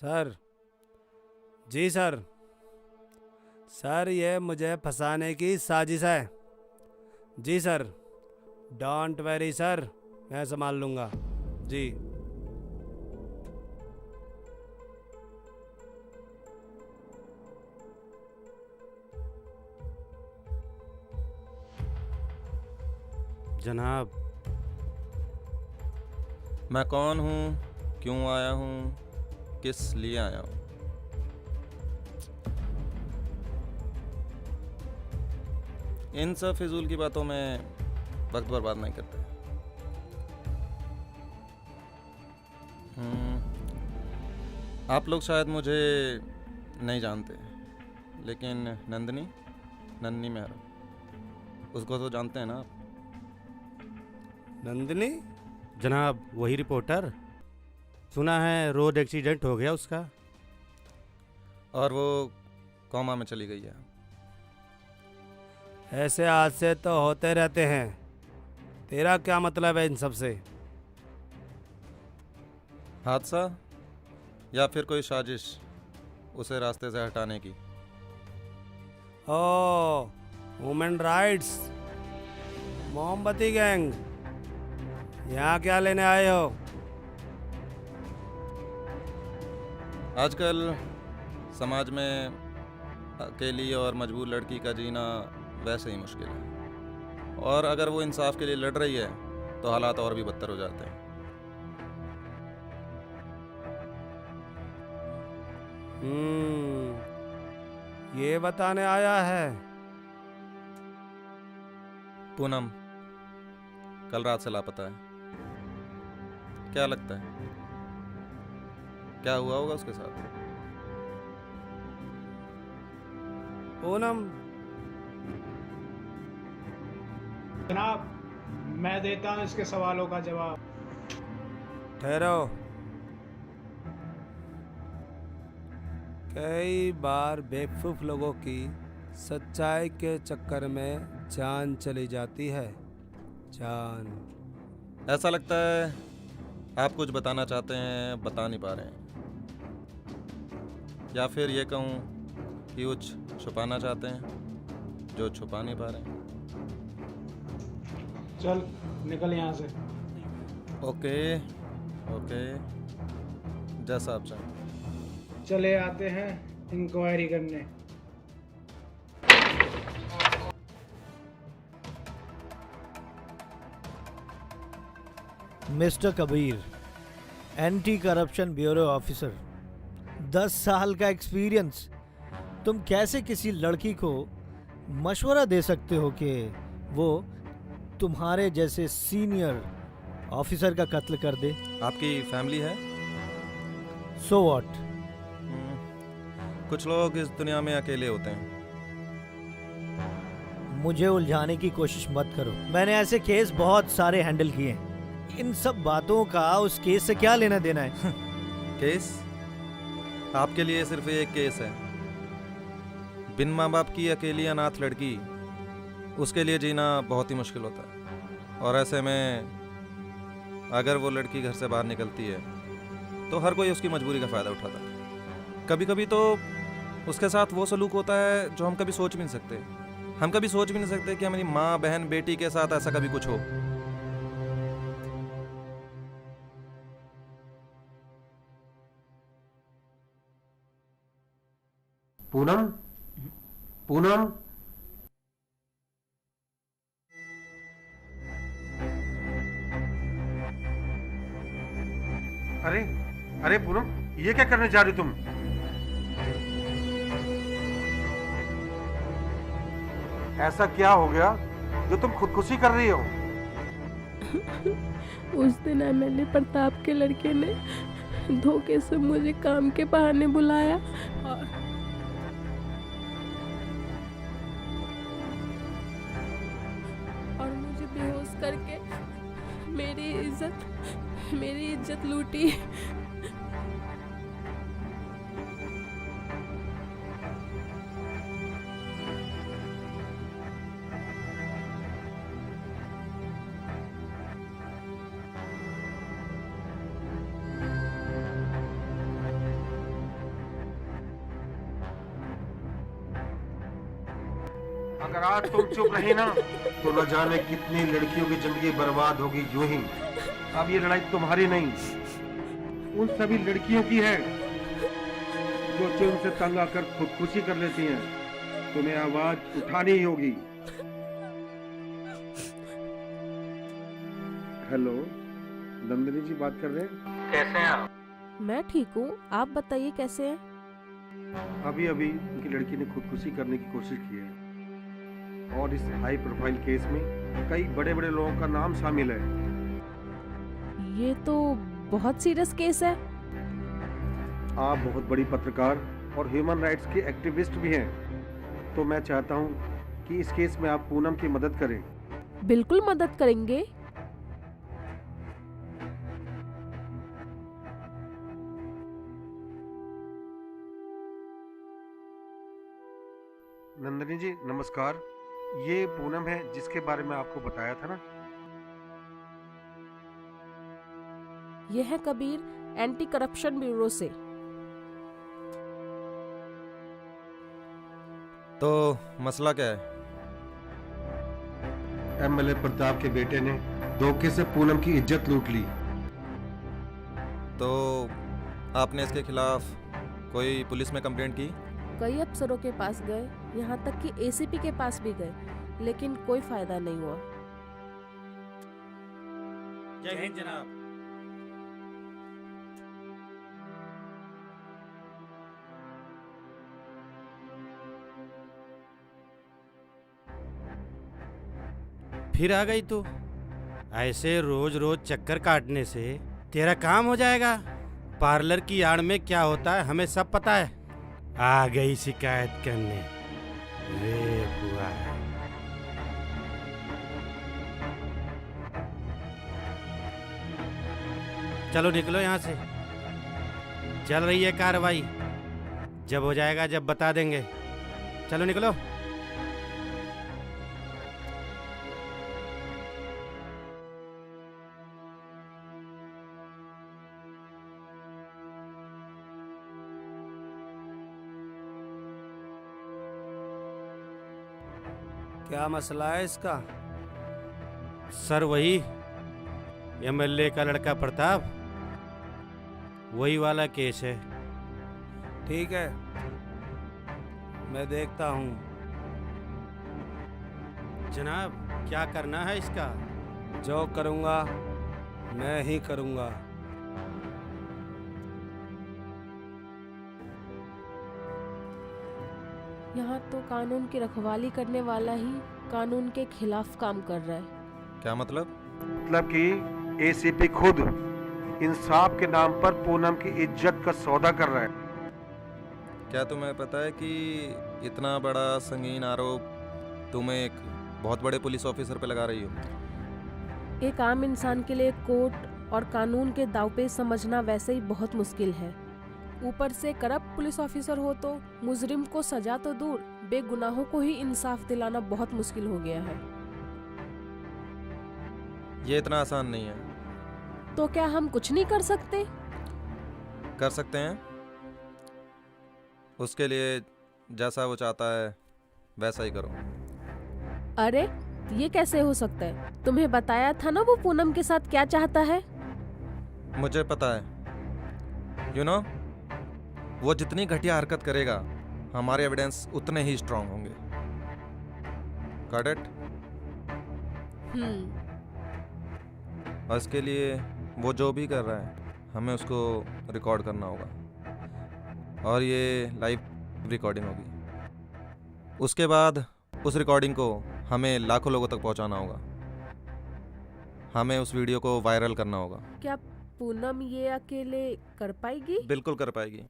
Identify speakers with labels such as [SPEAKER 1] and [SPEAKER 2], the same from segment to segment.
[SPEAKER 1] Sir. जी sir. Sir ये मुझे फंसाने की साजिश है। जी सर। डोंट वरी सर, मैं संभाल लूँगा। जी। जनाब।
[SPEAKER 2] मैं कौन हूँ, क्यों आया हूँ, किस लिए आया हूँ? इन सब फिजूल की बातों में वक्त बर्बाद नहीं करते। आप लोग शायद मुझे नहीं जानते, लेकिन नंदिनी मेहरा, उसको तो जानते हैं ना आप?
[SPEAKER 1] नंदिनी? जनाब वही रिपोर्टर। सुना है रोड एक्सीडेंट हो गया उसका।
[SPEAKER 2] और वो कोमा में चली गई है।
[SPEAKER 1] ऐसे हादसे तो होते रहते हैं। तेरा क्या मतलब है इन सब से?
[SPEAKER 2] हादसा या फिर कोई साजिश उसे रास्ते से हटाने की?
[SPEAKER 1] ओ, वुमेन राइट्स, मोमबत्ती गैंग, यहाँ क्या लेने आए हो?
[SPEAKER 2] आजकल समाज में अकेली और मजबूर लड़की का जीना वैसे ही मुश्किल है, और अगर वो इंसाफ के लिए लड़ रही है तो हालात और भी बदतर हो जाते हैं।
[SPEAKER 1] ये बताने आया है?
[SPEAKER 2] पूनम कल रात से लापता है। क्या लगता है, क्या हुआ होगा उसके साथ?
[SPEAKER 1] पूनम?
[SPEAKER 3] जनाब, मैं देता हूं इसके सवालों का जवाब।
[SPEAKER 1] ठहरो। कई बार बेवकूफ लोगों की सच्चाई के चक्कर में जान चली जाती है। जान।
[SPEAKER 2] ऐसा लगता है आप कुछ बताना चाहते हैं, बता नहीं पा रहे हैं, या फिर ये कहूँ कि कुछ छुपाना चाहते हैं जो छुपा नहीं पा रहे हैं।
[SPEAKER 3] चल निकल यहाँ से।
[SPEAKER 2] ओके ओके, जैसा आप चाहें।
[SPEAKER 3] चले आते हैं इंक्वायरी करने।
[SPEAKER 4] Mister Kabir, anti corruption bureau officer, 10 साल का एक्सपीरियंस। तुम कैसे किसी लड़की को मशवरा दे सकते हो कि वो तुम्हारे जैसे सीनियर ऑफिसर का कत्ल कर दे?
[SPEAKER 2] आपकी फैमिली है?
[SPEAKER 4] So what?
[SPEAKER 2] कुछ लोग इस दुनिया में अकेले होते हैं।
[SPEAKER 4] मुझे उलझाने की कोशिश मत करो। मैंने ऐसे केस बहुत सारे हैंडल किए हैं। इन सब बातों का उस केस से क्या लेना देना है?
[SPEAKER 2] केस? आपके लिए सिर्फ एक केस है। बिन माँ बाप की अकेली अनाथ लड़की, उसके लिए जीना बहुत ही मुश्किल होता है। और ऐसे में अगर वो लड़की घर से बाहर निकलती है तो हर कोई उसकी मजबूरी का फ़ायदा उठाता है। कभी कभी तो उसके साथ वो सलूक होता है जो हम कभी सोच भी नहीं सकते। हम कभी सोच भी नहीं सकते कि हमारी माँ, बहन, बेटी के साथ ऐसा कभी कुछ हो।
[SPEAKER 5] पूनम, पूनम, अरे अरे पूनम, ये क्या करने जा रही तुम? ऐसा क्या हो गया जो तुम खुदकुशी कर रही हो?
[SPEAKER 6] उस दिन एमएलए प्रताप के लड़के ने धोखे से मुझे काम के बहाने बुलाया और मुझे बेहोश करके मेरी इज्जत लूटी।
[SPEAKER 5] अगर आज तुम चुप रही ना तो न जाने कितनी लड़कियों की जिंदगी बर्बाद होगी यूं ही। अब ये लड़ाई तुम्हारी नहीं, उन सभी लड़कियों की है जो चुन से तंग आकर खुदकुशी कर लेती हैं। तुम्हें आवाज उठानी ही होगी। हेलो, नंदिनी जी बात कर रहे हैं? कैसे हैं आप?
[SPEAKER 6] मैं ठीक हूँ, आप बताइए कैसे हैं?
[SPEAKER 5] अभी अभी उनकी लड़की ने खुदकुशी करने की कोशिश की है और इस हाई प्रोफाइल केस में कई बड़े बड़े लोगों का नाम शामिल है।
[SPEAKER 6] ये तो बहुत सीरियस केस है।
[SPEAKER 5] आप बहुत बड़ी पत्रकार और ह्यूमन राइट्स के एक्टिविस्ट भी हैं, तो मैं चाहता हूं कि इस केस में आप पूनम की मदद करें।
[SPEAKER 6] बिल्कुल मदद करेंगे।
[SPEAKER 5] नंदिनी जी नमस्कार, ये पूनम है जिसके बारे में आपको बताया था ना।
[SPEAKER 6] यह है कबीर, एंटी करप्शन ब्यूरो से।
[SPEAKER 2] तो मसला क्या है?
[SPEAKER 5] एमएलए प्रताप के बेटे ने धोखे से पूनम की इज्जत लूट ली।
[SPEAKER 2] तो आपने इसके खिलाफ कोई पुलिस में कंप्लेंट की?
[SPEAKER 6] कई अफसरों के पास गए, यहाँ तक कि एसीपी के पास भी गए, लेकिन कोई फायदा नहीं हुआ।
[SPEAKER 2] जय हिंद जनाब।
[SPEAKER 1] फिर आ गई तू। ऐसे रोज रोज चक्कर काटने से तेरा काम हो जाएगा। पार्लर की आड़ में क्या होता है हमें सब पता है। आ गई शिकायत करने। रे बुआ, चलो निकलो यहाँ से। चल रही है कार्रवाई, जब हो जाएगा जब बता देंगे। चलो निकलो। क्या मसला है इसका? सर वही एमएलए का लड़का प्रताप, वही वाला केस है। ठीक है, मैं देखता हूँ। जनाब क्या करना है इसका? जो करूँगा मैं ही करूँगा।
[SPEAKER 6] यहाँ तो कानून की रखवाली करने वाला ही कानून के खिलाफ काम कर रहा है।
[SPEAKER 2] क्या मतलब?
[SPEAKER 5] मतलब कि एसीपी खुद इंसाफ के नाम पर पूनम की इज्जत का सौदा कर रहा है।
[SPEAKER 2] क्या तुम्हें पता है कि इतना बड़ा संगीन आरोप तुम एक बहुत बड़े पुलिस ऑफिसर पे लगा रही हो?
[SPEAKER 6] एक आम इंसान के लिए कोर्ट और कानून के दांवपेच समझना वैसे ही बहुत मुश्किल है। ऊपर से करप्ट पुलिस ऑफिसर हो तो मुजरिम को सजा तो दूर, बेगुनाहों को ही इंसाफ दिलाना बहुत मुश्किल हो गया है।
[SPEAKER 2] ये इतना आसान नहीं है।
[SPEAKER 6] तो क्या हम कुछ नहीं कर सकते?
[SPEAKER 2] कर सकते हैं। उसके लिए जैसा वो चाहता है वैसा ही करो।
[SPEAKER 6] अरे ये कैसे हो सकता है? तुम्हें बताया था ना वो पूनम के साथ क्या चाहता है।
[SPEAKER 2] मुझे पता है। यू नो, वो जितनी घटिया हरकत करेगा हमारे एविडेंस उतने ही स्ट्रांग होंगे। Got it? और इसके लिए वो जो भी कर रहा है हमें उसको रिकॉर्ड करना होगा और ये लाइव रिकॉर्डिंग होगी। उसके बाद उस रिकॉर्डिंग को हमें लाखों लोगों तक पहुंचाना होगा। हमें उस वीडियो को वायरल करना होगा।
[SPEAKER 6] क्या पूनम ये अकेले कर पाएगी?
[SPEAKER 2] बिल्कुल कर पाएगी।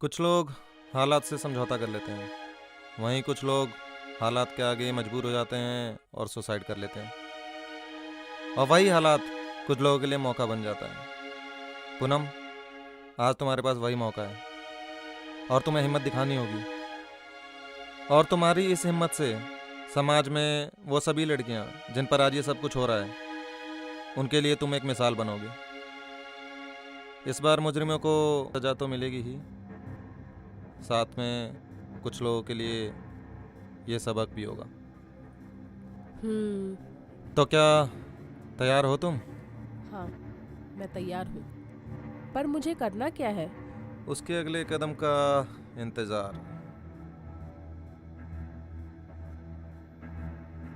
[SPEAKER 2] कुछ लोग हालात से समझौता कर लेते हैं, वहीं कुछ लोग हालात के आगे मजबूर हो जाते हैं और सुसाइड कर लेते हैं, और वही हालात कुछ लोगों के लिए मौका बन जाता है। पूनम, आज तुम्हारे पास वही मौका है और तुम्हें हिम्मत दिखानी होगी। और तुम्हारी इस हिम्मत से समाज में वो सभी लड़कियां जिन पर आज ये सब कुछ हो रहा है, उनके लिए तुम एक मिसाल बनोगे। इस बार मुजरिमों को सजा तो मिलेगी ही, साथ में कुछ लोगों के लिए ये सबक भी होगा।
[SPEAKER 6] हम्म।
[SPEAKER 2] तो क्या तैयार हो तुम?
[SPEAKER 6] हाँ, मैं तैयार हूँ। पर मुझे करना क्या है?
[SPEAKER 2] उसके अगले कदम का इंतज़ार।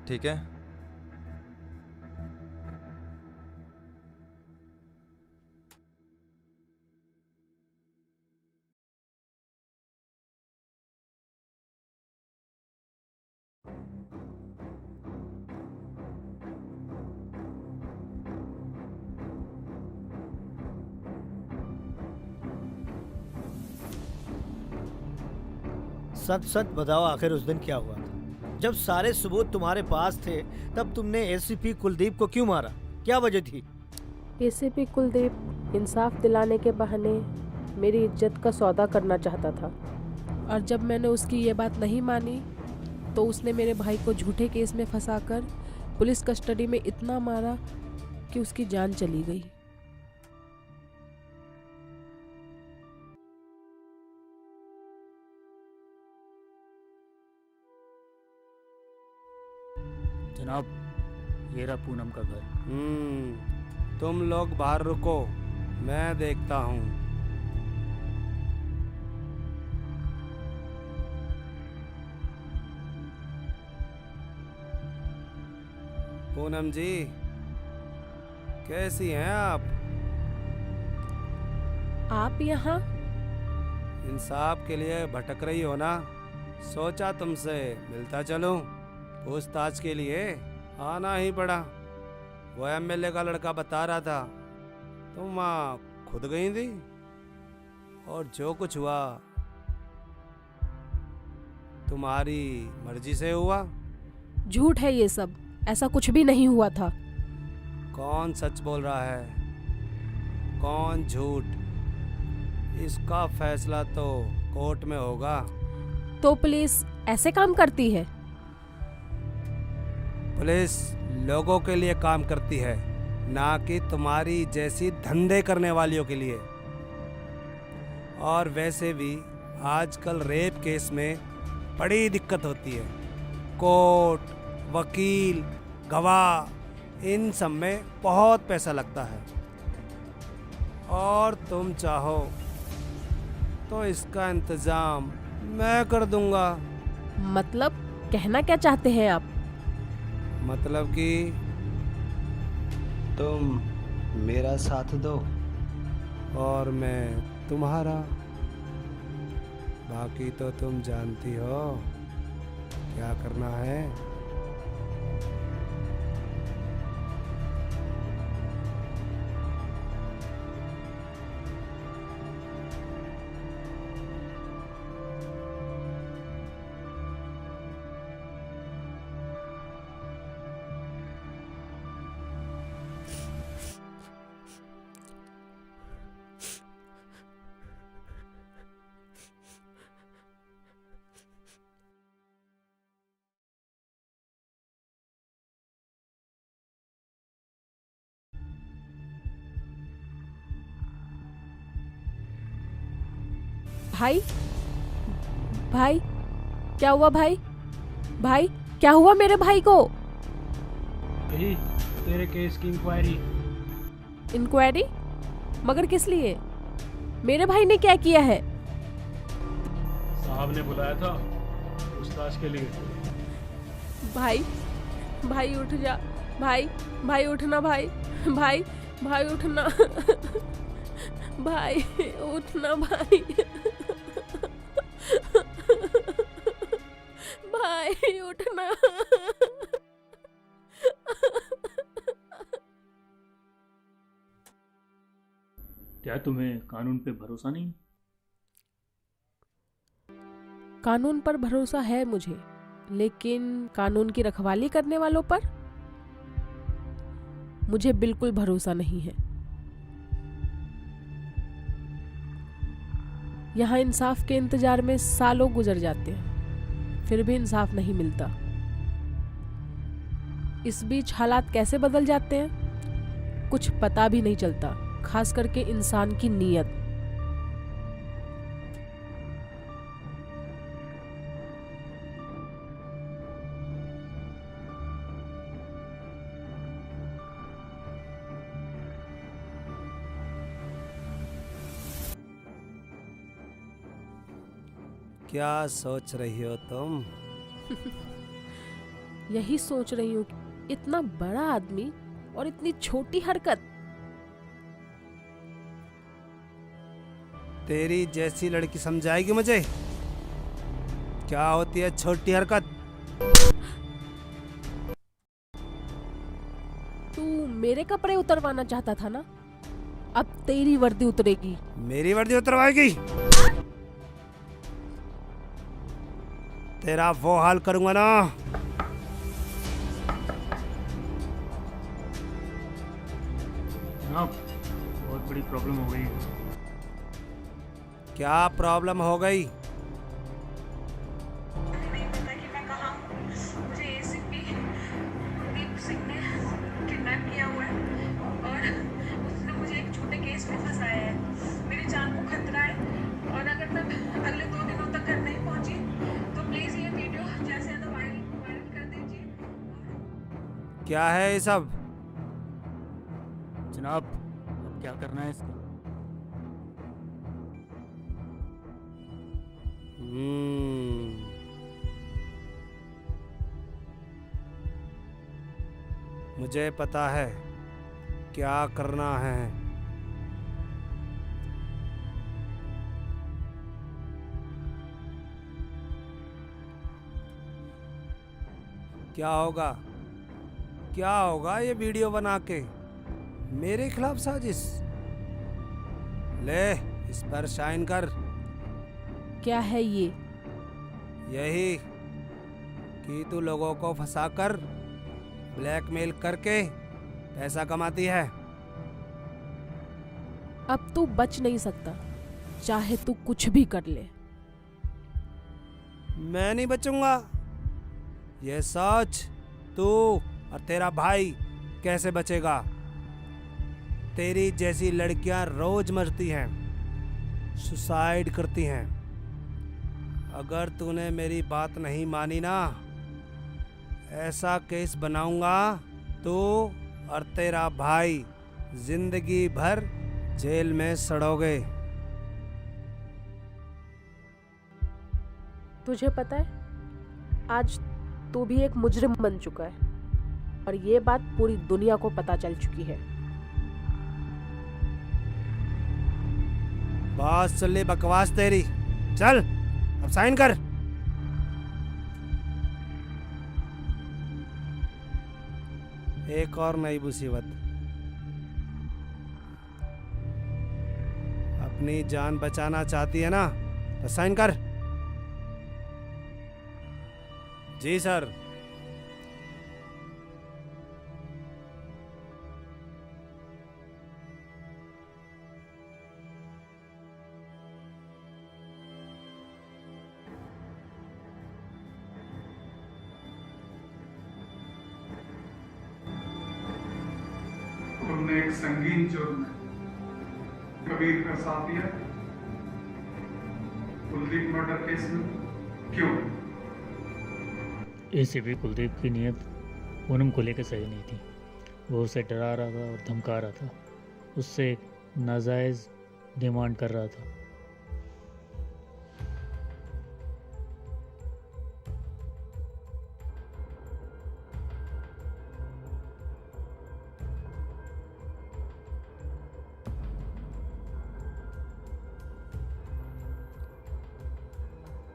[SPEAKER 2] ठीक है?
[SPEAKER 4] सच सच बताओ, आखिर उस दिन क्या हुआ था? जब सारे सबूत तुम्हारे पास थे तब तुमने एसीपी कुलदीप को क्यों मारा? क्या वजह थी?
[SPEAKER 6] एसीपी कुलदीप इंसाफ दिलाने के बहाने मेरी इज्जत का सौदा करना चाहता था, और जब मैंने उसकी ये बात नहीं मानी तो उसने मेरे भाई को झूठे केस में फंसाकर पुलिस कस्टडी में इतना मारा कि उसकी जान चली गई।
[SPEAKER 7] जनाब, ये रहा पूनम का घर।
[SPEAKER 1] तुम लोग बाहर रुको, मैं देखता हूँ। पूनम जी, कैसी हैं आप?
[SPEAKER 6] आप यहाँ?
[SPEAKER 1] इंसाफ के लिए भटक रही हो ना? सोचा तुमसे मिलता चलूं। पूछताछ के लिए आना ही पड़ा। वो एमएलए का लड़का बता रहा था तुम वहाँ खुद गई थी, और जो कुछ हुआ तुम्हारी मर्जी से हुआ।
[SPEAKER 6] झूठ है ये सब, ऐसा कुछ भी नहीं हुआ था।
[SPEAKER 1] कौन सच बोल रहा है, कौन झूठ? इसका फैसला तो कोर्ट में होगा।
[SPEAKER 6] तो पुलिस ऐसे काम करती है?
[SPEAKER 1] पुलिस लोगों के लिए काम करती है, ना कि तुम्हारी जैसी धंधे करने वालियों के लिए। और वैसे भी आजकल रेप केस में बड़ी दिक्कत होती है। कोर्ट, वकील, गवाह, इन सब में बहुत पैसा लगता है। और तुम चाहो तो इसका इंतजाम मैं कर दूंगा।
[SPEAKER 6] मतलब कहना क्या चाहते हैं आप?
[SPEAKER 1] मतलब कि तुम मेरा साथ दो और मैं तुम्हारा। बाकी तो तुम जानती हो क्या करना है।
[SPEAKER 6] भाई, भाई, क्या हुआ भाई? भाई, क्या हुआ मेरे भाई को?
[SPEAKER 3] यही तेरे केस की इंक्वायरी।
[SPEAKER 6] इंक्वायरी? मगर किस लिए? मेरे भाई ने क्या किया है?
[SPEAKER 3] साहब ने बुलाया था पूछताछ के लिए।
[SPEAKER 6] भाई, भाई उठ जा। भाई, भाई उठना। भाई, भाई, भाई उठना। भाई उठना। भाई, भाई उठना।
[SPEAKER 7] क्या तुम्हें कानून पे भरोसा नहीं?
[SPEAKER 6] कानून पर भरोसा है मुझे, लेकिन कानून की रखवाली करने वालों पर मुझे बिल्कुल भरोसा नहीं है। यहाँ इंसाफ के इंतजार में सालों गुजर जाते हैं, फिर भी इंसाफ नहीं मिलता। इस बीच हालात कैसे बदल जाते हैं कुछ पता भी नहीं चलता, खास करके इंसान की नीयत।
[SPEAKER 1] क्या सोच रही हो तुम?
[SPEAKER 6] यही सोच रही हूँ, इतना बड़ा आदमी और इतनी छोटी हरकत।
[SPEAKER 1] तेरी जैसी लड़की समझाएगी मुझे क्या होती है छोटी हरकत।
[SPEAKER 6] तू मेरे कपड़े उतरवाना चाहता था ना, अब तेरी वर्दी उतरेगी।
[SPEAKER 1] मेरी वर्दी उतरवाएगी? तेरा वो हाल करूंगा ना।
[SPEAKER 7] जनाब, बहुत बड़ी प्रॉब्लम हो गई है।
[SPEAKER 1] क्या प्रॉब्लम हो गई?
[SPEAKER 8] नहीं पता कि मैं कहाँ हूँ। मुझे एसीपी कुलदीप सिंह ने किडनैप किया हुआ है और उसने मुझे एक छोटे केस में फंसाया है। मेरी जान को खतरा है और अगर मैं अगले 2 दिनों तक घर नहीं पहुँची तो प्लीज़ ये वीडियो जैसे है तो वायरल कर दीजिए।
[SPEAKER 1] क्या है ये सब?
[SPEAKER 7] जनाब, अब क्या करना है इसका?
[SPEAKER 1] मुझे पता है क्या करना है। क्या होगा? क्या होगा ये वीडियो बना के मेरे खिलाफ साजिश? ले, इस पर साइन कर।
[SPEAKER 6] क्या है ये?
[SPEAKER 1] यही कि तू लोगों को फंसाकर ब्लैकमेल करके पैसा कमाती है।
[SPEAKER 6] अब तू बच नहीं सकता, चाहे तू कुछ भी कर ले।
[SPEAKER 1] मैं नहीं बचूंगा। ये सोच तू और तेरा भाई कैसे बचेगा। तेरी जैसी लड़कियां रोज मरती हैं, सुसाइड करती हैं। अगर तूने मेरी बात नहीं मानी ना, ऐसा केस बनाऊंगा तू और तेरा भाई जिंदगी भर जेल में सड़ोगे।
[SPEAKER 6] तुझे पता है, आज तू भी एक मुजरिम बन चुका है और ये बात पूरी दुनिया को पता चल चुकी है।
[SPEAKER 1] बस चली बकवास तेरी। चल अब साइन कर। एक और नई मुसीबत। अपनी जान बचाना चाहती है ना, तो साइन कर। जी सर।
[SPEAKER 9] तुमने एक संगीन जुर्म है, कबीर का साथ दिया कुलदीप मर्डर केस में। क्यों?
[SPEAKER 7] एसीपी कुलदीप की नीयत पूनम को लेकर सही नहीं थी। वो उसे डरा रहा था और धमका रहा था, उससे नाजायज़ डिमांड कर रहा था।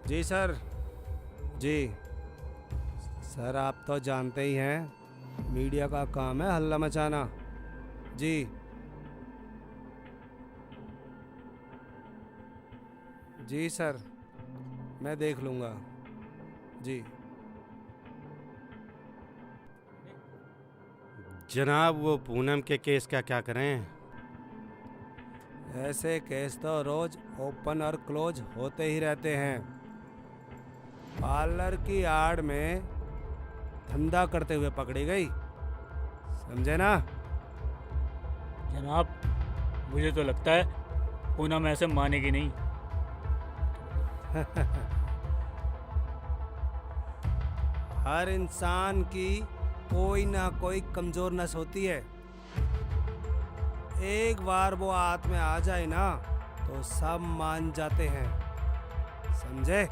[SPEAKER 1] जी सर। जी सर, आप तो जानते ही हैं मीडिया का काम है हल्ला मचाना। जी जी सर, मैं देख लूँगा। जी
[SPEAKER 10] जनाब, वो पूनम के केस का क्या करें?
[SPEAKER 1] ऐसे केस तो रोज ओपन और क्लोज होते ही रहते हैं। पार्लर की आड़ में धंधा करते हुए पकड़ी गई, समझे ना?
[SPEAKER 7] जनाब, मुझे तो लगता है पूनम ऐसे मानेगी नहीं।
[SPEAKER 1] हर इंसान की कोई ना कोई कमजोर नस होती है। एक बार वो हाथ में आ जाए ना तो सब मान जाते हैं, समझे?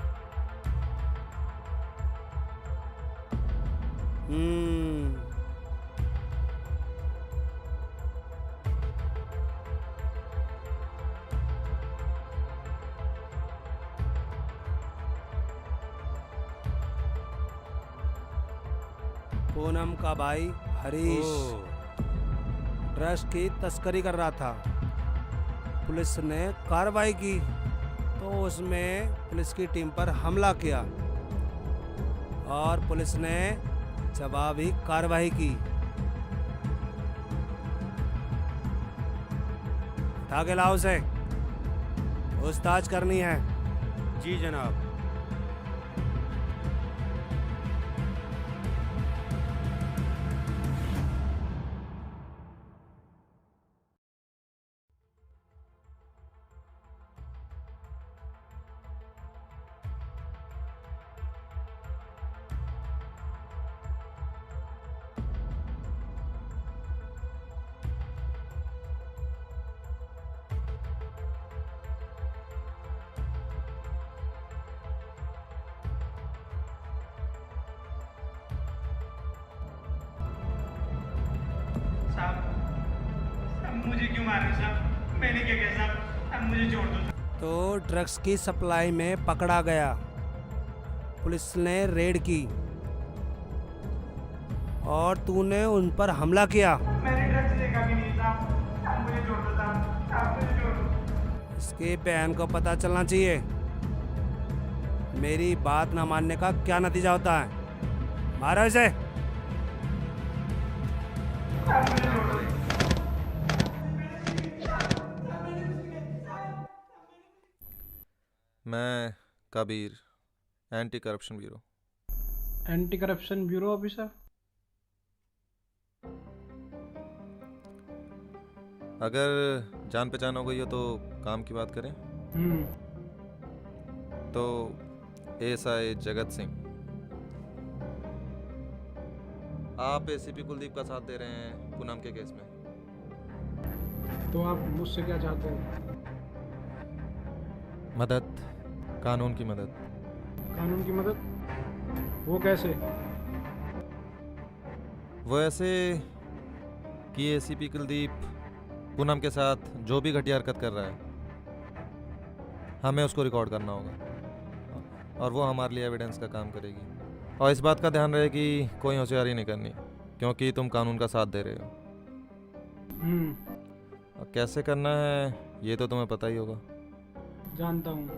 [SPEAKER 1] हम्म। पूनम का भाई हरीश ड्रग्स की तस्करी कर रहा था। पुलिस ने कार्रवाई की तो उसमें पुलिस की टीम पर हमला किया और पुलिस ने जवाबी कार्रवाई की। उठा के लाओ उसे, पूछताछ करनी है।
[SPEAKER 10] जी जनाब।
[SPEAKER 3] साहब मुझे क्यों मार रहे साहब? मैंने क्या किया साहब? अब मुझे छोड़ दो।
[SPEAKER 1] तो ड्रग्स की सप्लाई में पकड़ा गया। पुलिस ने रेड की और तूने उन पर हमला किया।
[SPEAKER 3] मैंने ड्रग्स देखा भी नहीं साहब। अब मुझे छोड़ दो साहब। अब मुझे छोड़ दो।
[SPEAKER 1] इसकी बहन को पता चलना चाहिए मेरी बात ना मानने का क्या नतीजा होता है। मारो इसे।
[SPEAKER 3] अब मुझे छोड़ दो।
[SPEAKER 2] मैं Kabir, anti corruption bureau.
[SPEAKER 3] Anti corruption bureau officer.
[SPEAKER 2] अगर जान पहचान हो गई हो तो काम की बात करें तो एएसआई जगत सिंह। आप एसीपी कुलदीप का साथ दे रहे हैं पूनम के केस में।
[SPEAKER 3] तो आप मुझसे क्या चाहते हो?
[SPEAKER 2] मदद, कानून की मदद।
[SPEAKER 3] कानून की मदद? वो कैसे?
[SPEAKER 2] वो ऐसे कि एसीपी कुलदीप पूनम के साथ जो भी घटिया हरकत कर रहा है हमें उसको रिकॉर्ड करना होगा और वो हमारे लिए एविडेंस का काम करेगी। और इस बात का ध्यान रहे कि कोई होशियारी नहीं करनी क्योंकि तुम कानून का साथ दे रहे हो। और कैसे करना है ये तो तुम्हें पता ही होगा।
[SPEAKER 3] जानता हूँ।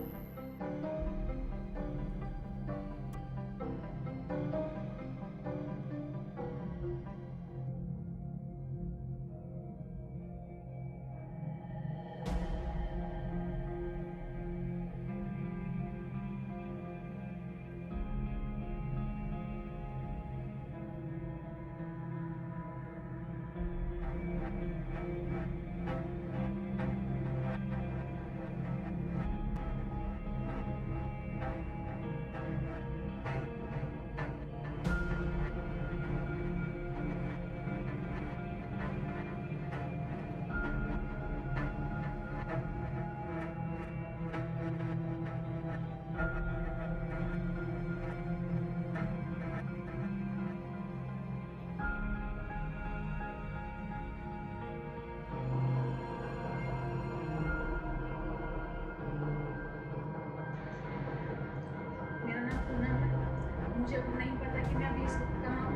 [SPEAKER 8] मुझे अब नहीं पता कि मैं अभी इस वक्त कहाँ हूँ।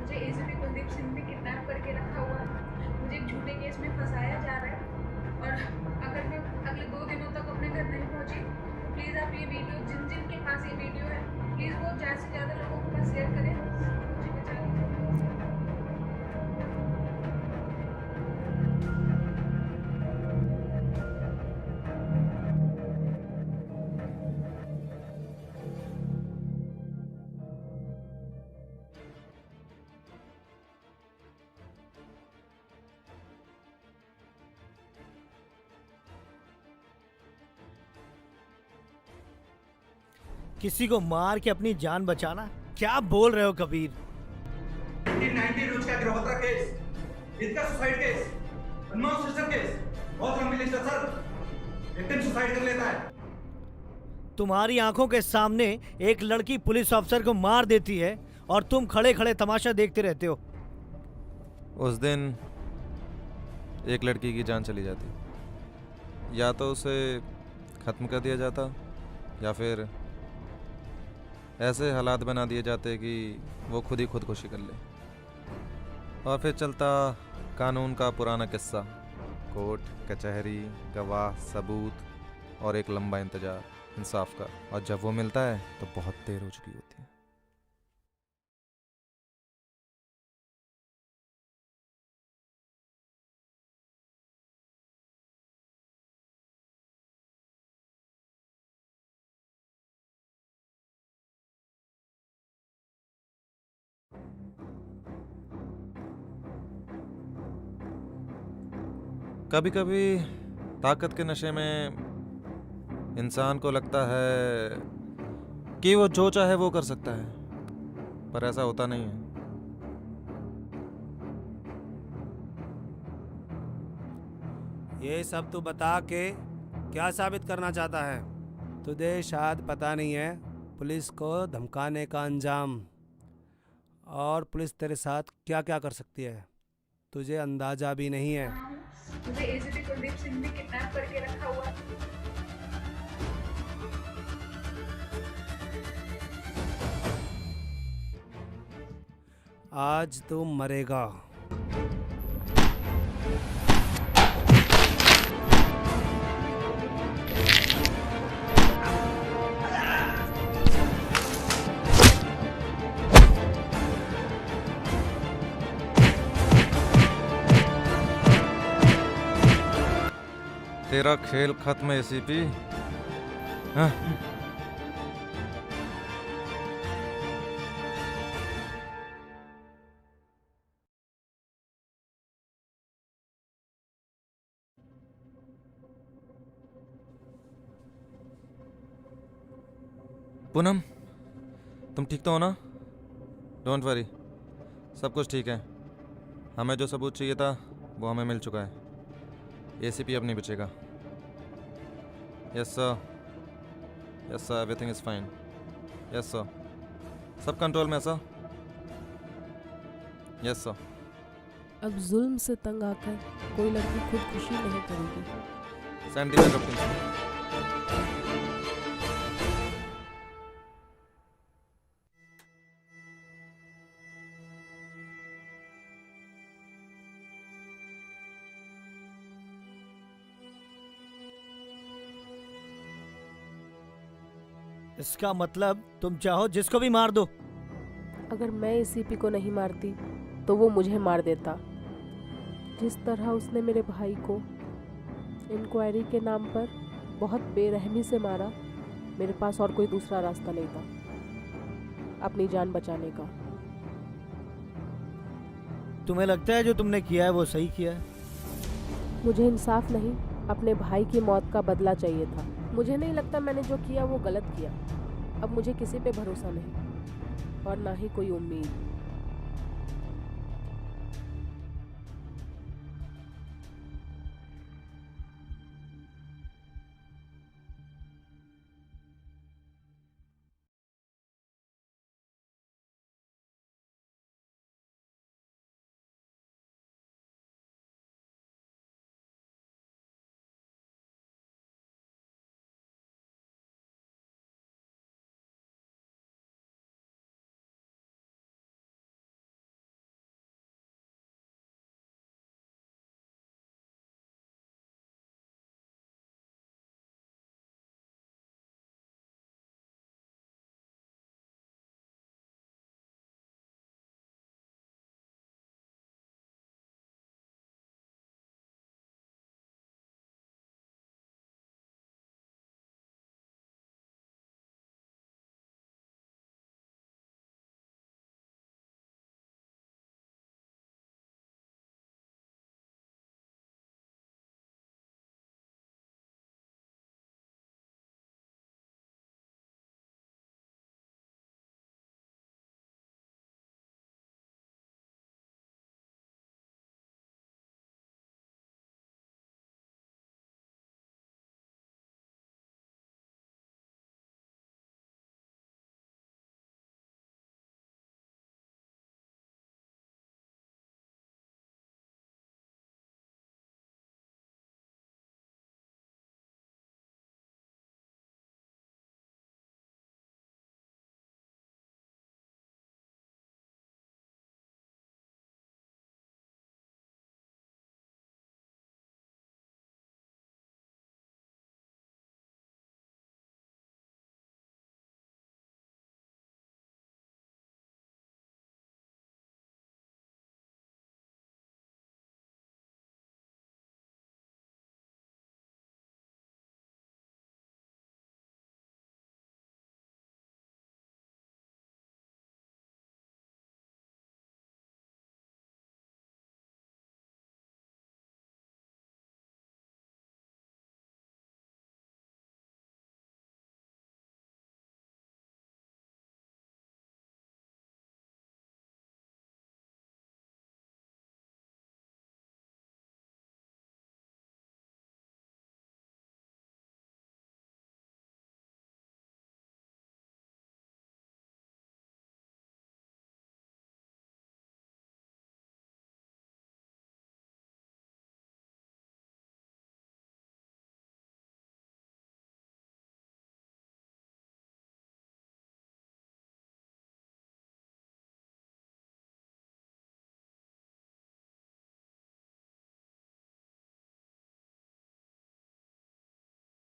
[SPEAKER 8] मुझे एसीपी कुलदीप सिंह ने किडनैप करके रखा हुआ है। मुझे एक झूठे केस में फंसाया जा रहा है और अगर मैं अगले 2 दिनों तक अपने घर नहीं पहुँची तो प्लीज़ आप ये वीडियो जिन जिन के पास ये वीडियो है प्लीज़ वो ज़्यादा से ज़्यादा लोगों के पास शेयर करें। मुझे बचा लीजिए।
[SPEAKER 4] किसी को मार के अपनी जान बचाना? क्या बोल रहे हो कबीर?
[SPEAKER 11] 1990 रुच का गिरफ्तार केस, इसका सुसाइड केस, अनमोल सिस्टर केस, बहुत लंबी लिस्ट है सर। विक्टिम सुसाइड कर लेता है।
[SPEAKER 4] तुम्हारी आंखों के सामने एक लड़की पुलिस ऑफिसर को मार देती है और तुम खड़े खड़े तमाशा देखते रहते हो।
[SPEAKER 2] उस दिन एक लड़की की जान चली जाती। या तो उसे ख़त्म कर दिया जाता या फिर ऐसे हालात बना दिए जाते कि वो खुद ही खुदकुशी कर ले। और फिर चलता कानून का पुराना किस्सा, कोर्ट कचहरी, गवाह, सबूत और एक लंबा इंतजार इंसाफ का। और जब वो मिलता है तो बहुत देर हो चुकी होती है। कभी कभी ताकत के नशे में इंसान को लगता है कि वो जो चाहे वो कर सकता है, पर ऐसा होता नहीं है।
[SPEAKER 1] ये सब तू बता के क्या साबित करना चाहता है? तुझे शायद पता नहीं है पुलिस को धमकाने का अंजाम, और पुलिस तेरे साथ क्या क्या कर सकती है तुझे अंदाजा भी नहीं है।
[SPEAKER 8] मुझे एसीपी कुलदीप सिंह ने किडनैप करके रखा हुआ है।
[SPEAKER 1] आज तू मरेगा।
[SPEAKER 2] तेरा खेल खत्म है एसीपी। हाँ? पूनम, तुम ठीक तो हो ना? डोंट वरी, सब कुछ ठीक है। हमें जो सबूत चाहिए था वो हमें मिल चुका है। एसीपी अब नहीं बचेगा। Yes sir, yes sir, everything is fine. Yes sir, सब कंट्रोल में है सर। Yes sir.
[SPEAKER 6] अब जुल्म से तंग आकर कोई लड़की खुदकुशी नहीं करेगी।
[SPEAKER 2] सेंटीमेंट ऑफ
[SPEAKER 4] इसका मतलब तुम चाहो जिसको भी मार दो।
[SPEAKER 6] अगर मैं एसीपी को नहीं मारती तो वो मुझे मार देता। जिस तरह उसने मेरे भाई को इंक्वायरी के नाम पर बहुत बेरहमी से मारा, मेरे पास और कोई दूसरा रास्ता नहीं था अपनी जान बचाने का।
[SPEAKER 4] तुम्हें लगता है जो तुमने किया है वो सही किया है?
[SPEAKER 6] मुझे इंसाफ नहीं, अपने भाई की मौत का बदला चाहिए था। मुझे नहीं लगता मैंने जो किया वो गलत किया। अब मुझे किसी पे भरोसा नहीं और ना ही कोई उम्मीद।